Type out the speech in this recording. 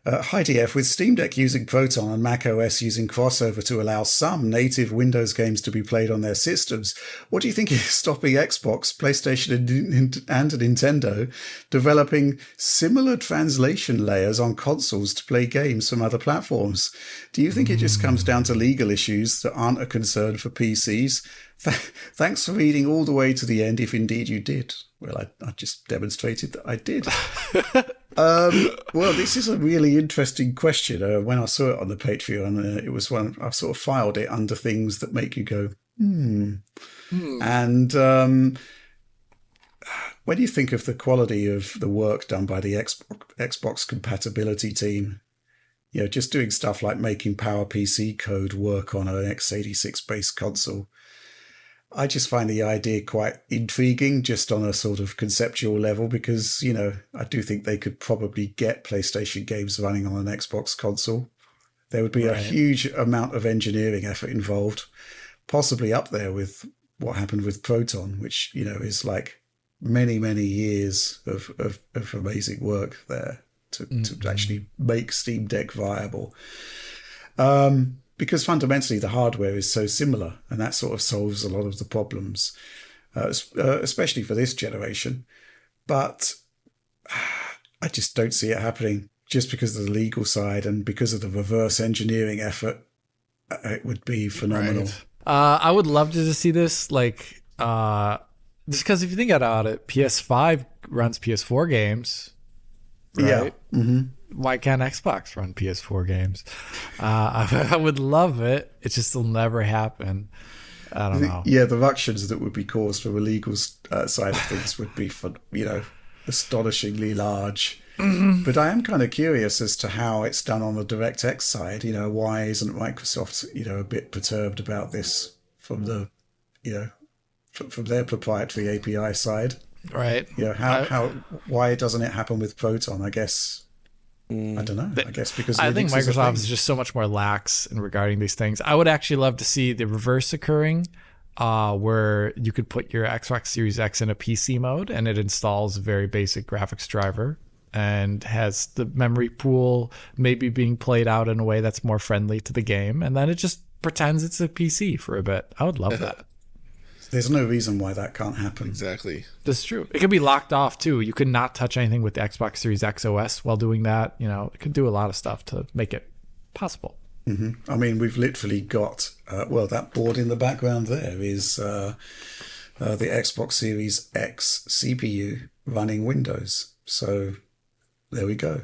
Hi DF, with Steam Deck using Proton and Mac OS using Crossover to allow some native Windows games to be played on their systems, what do you think is stopping Xbox, PlayStation, and Nintendo developing similar translation layers on consoles to play games from other platforms? Do you think it just comes down to legal issues that aren't a concern for PCs? Thanks for reading all the way to the end, if indeed you did. Well, I just demonstrated that I did. Well, this is a really interesting question. When I saw it on the Patreon, it was one I sort of filed it under things that make you go, And when you think of the quality of the work done by the Xbox compatibility team, just doing stuff like making PowerPC code work on an x86-based console, I just find the idea quite intriguing just on a sort of conceptual level because, I do think they could probably get PlayStation games running on an Xbox console. There would be a huge amount of engineering effort involved, possibly up there with what happened with Proton, which, is like many, many years of amazing work there to actually make Steam Deck viable. Because fundamentally the hardware is so similar, and that sort of solves a lot of the problems, especially for this generation. But I just don't see it happening just because of the legal side and because of the reverse engineering effort. It would be phenomenal. Right. I would love to see this, just because if you think about it, PS5 runs PS4 games, right? Yeah. Mm-hmm. Why can't Xbox run PS4 games? I would love it. It just will never happen. I don't know. Yeah, the ructions that would be caused from a legal side of things would be, astonishingly large. Mm-hmm. But I am kind of curious as to how it's done on the DirectX side. Why isn't Microsoft, a bit perturbed about this from the, from their proprietary API side? Right. Why doesn't it happen with Proton? I guess. I don't know. I guess because I think Microsoft is just so much more lax in regarding these things. I would actually love to see the reverse occurring, where you could put your Xbox Series X in a PC mode and it installs a very basic graphics driver and has the memory pool maybe being played out in a way that's more friendly to the game, and then it just pretends it's a PC for a bit. I would love that. There's no reason why that can't happen. Exactly. That's true. It could be locked off too. You could not touch anything with the Xbox Series X OS while doing that. It could do a lot of stuff to make it possible. Mm-hmm. I mean, we've literally got, that board in the background there is the Xbox Series X CPU running Windows. So there we go.